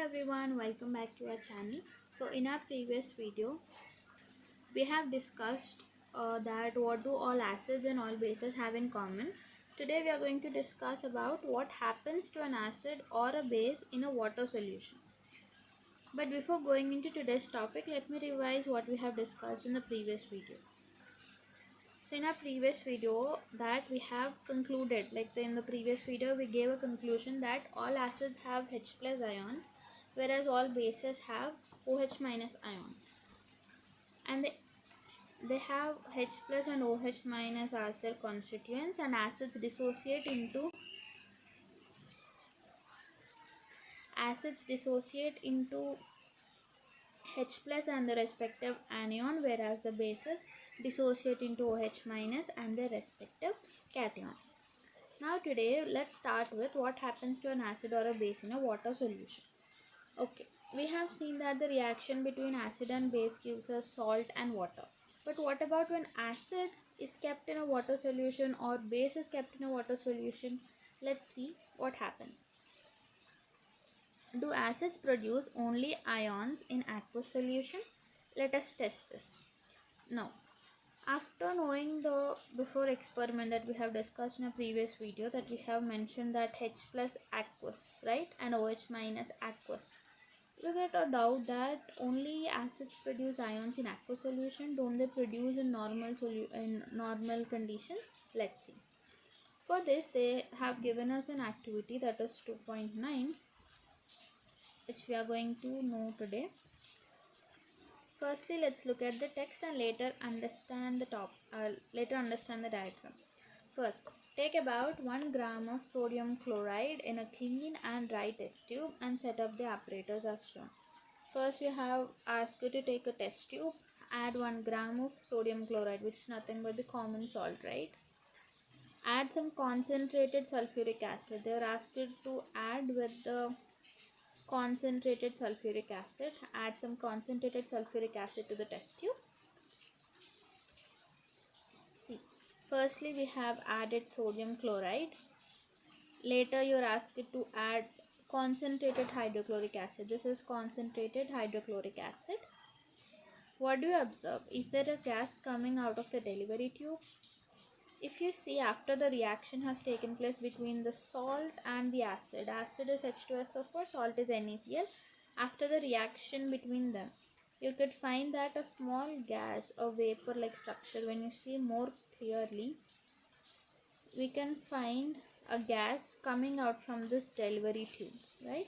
everyone, welcome back to our channel. So in our previous video we have discussed that what do all acids and all bases have in common. Today we are going to discuss about what happens to an acid or a base in a water solution. But before going into today's topic, let me revise what we have discussed in the previous video. So in our previous video that we have concluded, in the previous video we gave a conclusion that all acids have H plus ions, whereas all bases have OH minus ions, and they have H plus and OH minus as their constituents, and acids dissociate into H plus and the respective anion, whereas the bases dissociate into OH minus and their respective cation. Now today let's start with what happens to an acid or a base in a water solution. Okay, we have seen that the reaction between acid and base gives us salt and water. But what about when acid is kept in a water solution or base is kept in a water solution? Let's see what happens. Do acids produce only ions in aqueous solution? Let us test this. Now, after knowing the before experiment that we have discussed in a previous video, that we have mentioned that H plus aqueous, right, and OH minus aqueous, we get a doubt that only acids produce ions in aqueous solution. Don't they produce in normal conditions? Let's see. For this, they have given us an activity that is 2.9, which we are going to know today. Firstly, let's look at the text and later understand the diagram. First, take about 1 gram of sodium chloride in a clean and dry test tube and set up the apparatus as shown. First, we have asked you to take a test tube, add 1 gram of sodium chloride, which is nothing but the common salt, right? Add some concentrated sulfuric acid. They are asked you to add with the concentrated sulfuric acid. Add some concentrated sulfuric acid to the test tube. See, firstly we have added sodium chloride. Later you are asked to add concentrated hydrochloric acid. This is concentrated hydrochloric acid. What do you observe? Is there a gas coming out of the delivery tube? If you see, after the reaction has taken place between the salt and the acid is H2SO4, salt is NaCl. After the reaction between them, you could find that a small gas, a vapor like structure. When you see more clearly, we can find a gas coming out from this delivery tube, right?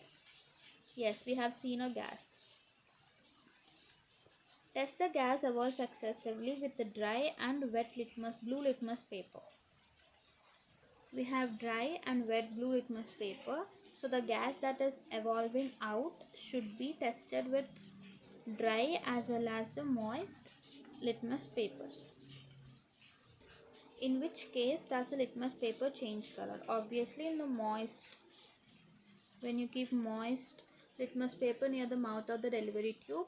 Yes, we have seen a gas. Test the gas evolved successively with the dry and wet blue litmus paper. We have dry and wet blue litmus paper. So the gas that is evolving out should be tested with dry as well as the moist litmus papers. In which case does the litmus paper change color? Obviously in the moist. When you keep moist litmus paper near the mouth of the delivery tube,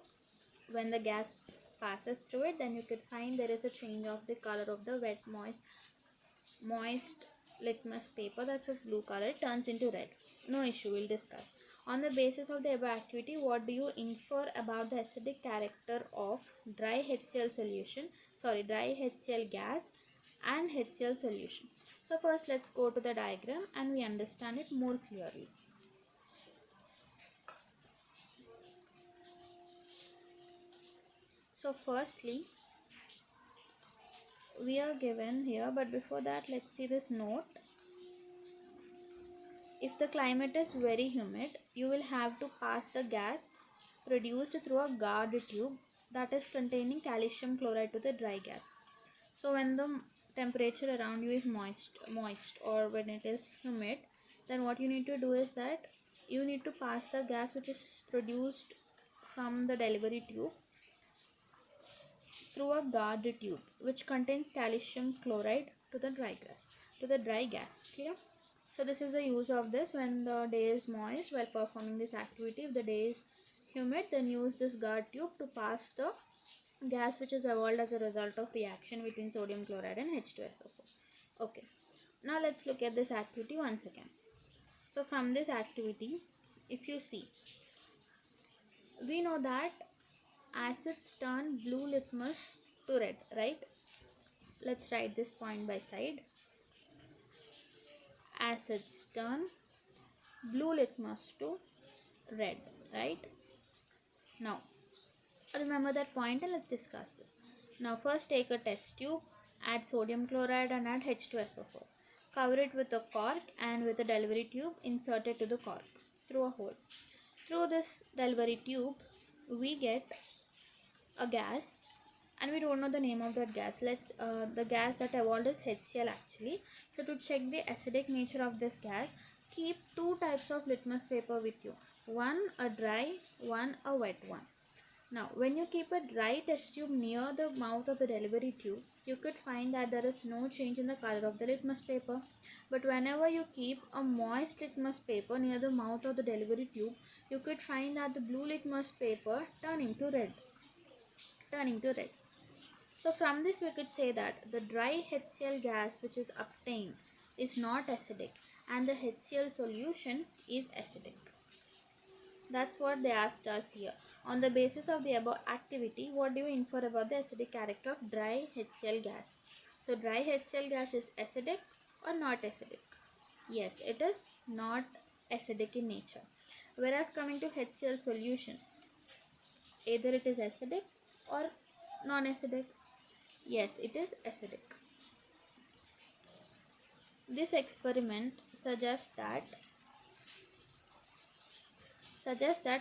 when the gas passes through it, then you could find there is a change of the color of the wet moist litmus paper, that's of blue color, it turns into red. No issue, we'll discuss. On the basis of the above activity, what do you infer about the acidic character of dry HCl gas and HCl solution? So first let's go to the diagram and we understand it more clearly. So firstly, we are given here, but before that let's see this note. If the climate is very humid, you will have to pass the gas produced through a guard tube that is containing calcium chloride to the dry gas. So when the temperature around you is moist or when it is humid, then what you need to do is that you need to pass the gas which is produced from the delivery tube through a guard tube which contains calcium chloride to the dry gas. Clear? So this is the use of this when the day is moist while performing this activity. If the day is humid, then use this guard tube to pass the gas which is evolved as a result of reaction between sodium chloride and H2SO4. Okay, now let's look at this activity once again. So from this activity, if you see, we know that acids turn blue litmus to red, right? Let's write this point by side. Acids turn blue litmus to red, right? Now remember that point and let's discuss this. Now first take a test tube, add sodium chloride and add H2SO4. Cover it with a cork and with a delivery tube inserted to the cork through a hole. Through this delivery tube we get a gas and we don't know the name of that gas. The gas that evolved is HCl actually. So to check the acidic nature of this gas, keep two types of litmus paper with you. One a dry, one a wet one. Now, when you keep a dry test tube near the mouth of the delivery tube, you could find that there is no change in the color of the litmus paper. But whenever you keep a moist litmus paper near the mouth of the delivery tube, you could find that the blue litmus paper turning to red. So from this we could say that the dry HCl gas which is obtained is not acidic and the HCl solution is acidic. That's what they asked us here. On the basis of the above activity, what do you infer about the acidic character of dry HCl gas? So dry HCl gas is acidic or not acidic? Yes, it is not acidic in nature. Whereas coming to HCl solution, either it is acidic or non-acidic. Yes, it is acidic. This experiment suggests that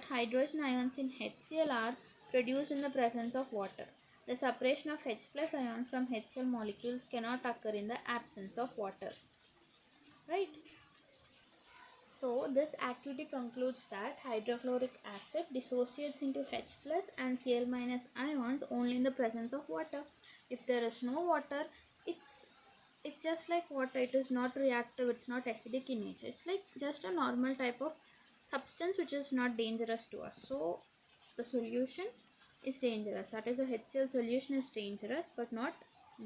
hydrogen ions in HCl are produced in the presence of water. The separation of H plus ion from HCl molecules cannot occur in the absence of water. Right? So this activity concludes that hydrochloric acid dissociates into H plus and Cl minus ions only in the presence of water. If there is no water, it's just like water. It is not reactive, it's not acidic in nature. It's like just a normal type of substance which is not dangerous to us. So the solution is dangerous. That is, a HCl solution is dangerous but not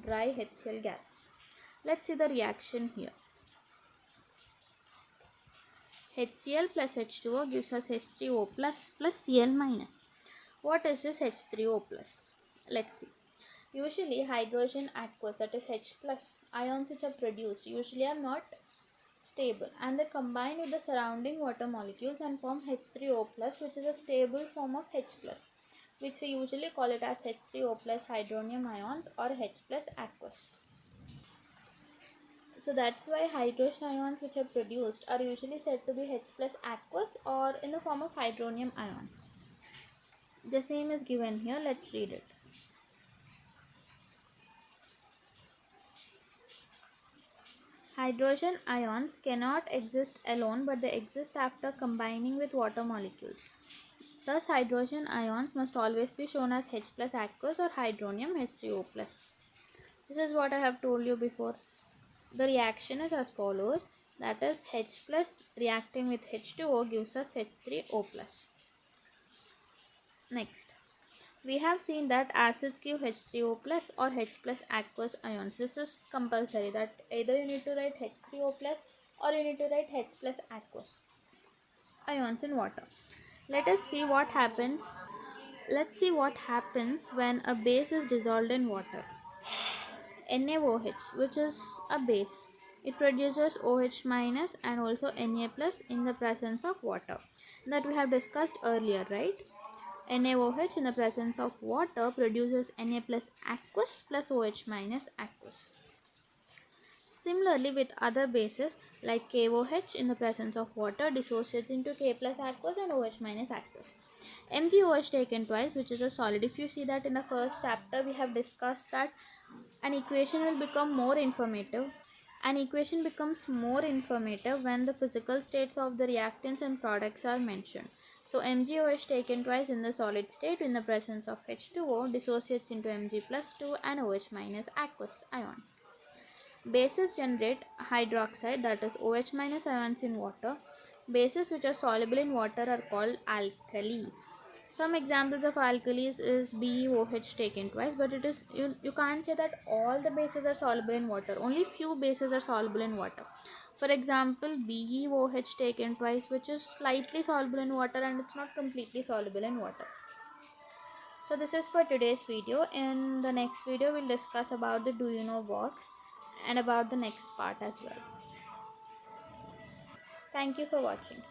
dry HCl gas. Let's see the reaction here. HCl plus H2O gives us H3O plus Cl minus. What is this H3O plus? Let's see. Usually hydrogen aqueous, that is H plus ions which are produced usually are not stable and they combine with the surrounding water molecules and form H3O plus, which is a stable form of H plus, which we usually call it as H3O plus hydronium ions or H plus aqueous. So that's why hydrogen ions which are produced are usually said to be H plus aqueous or in the form of hydronium ions. The same is given here. Let's read it. Hydrogen ions cannot exist alone but they exist after combining with water molecules. Thus, hydrogen ions must always be shown as H plus aqueous or hydronium H3O plus. This is what I have told you before. The reaction is as follows. That is, H plus reacting with H2O gives us H3O plus. Next, we have seen that acids give H3O plus or H plus aqueous ions. This is compulsory that either you need to write H3O plus or you need to write H plus aqueous ions in water. Let us see what happens. Let's see what happens when a base is dissolved in water. NaOH, which is a base, it produces OH minus and also Na plus in the presence of water. That we have discussed earlier, right? NaOH in the presence of water produces Na plus aqueous plus OH minus aqueous. Similarly, with other bases like KOH in the presence of water dissociates into K plus aqueous and OH minus aqueous. MgOH taken twice, which is a solid. If you see that in the first chapter, we have discussed that an equation will become more informative. An equation becomes more informative when the physical states of the reactants and products are mentioned. So MgOH taken twice in the solid state in the presence of H2O dissociates into Mg plus 2 and OH minus aqueous ions. Bases generate hydroxide, that is OH minus ions in water. Bases which are soluble in water are called alkalis. Some examples of alkalis is BeOH taken twice, but it is you can't say that all the bases are soluble in water. Only few bases are soluble in water. For example, BeOH taken twice, which is slightly soluble in water and it's not completely soluble in water. So this is for today's video. In the next video, we'll discuss about the do you know box and about the next part as well. Thank you for watching.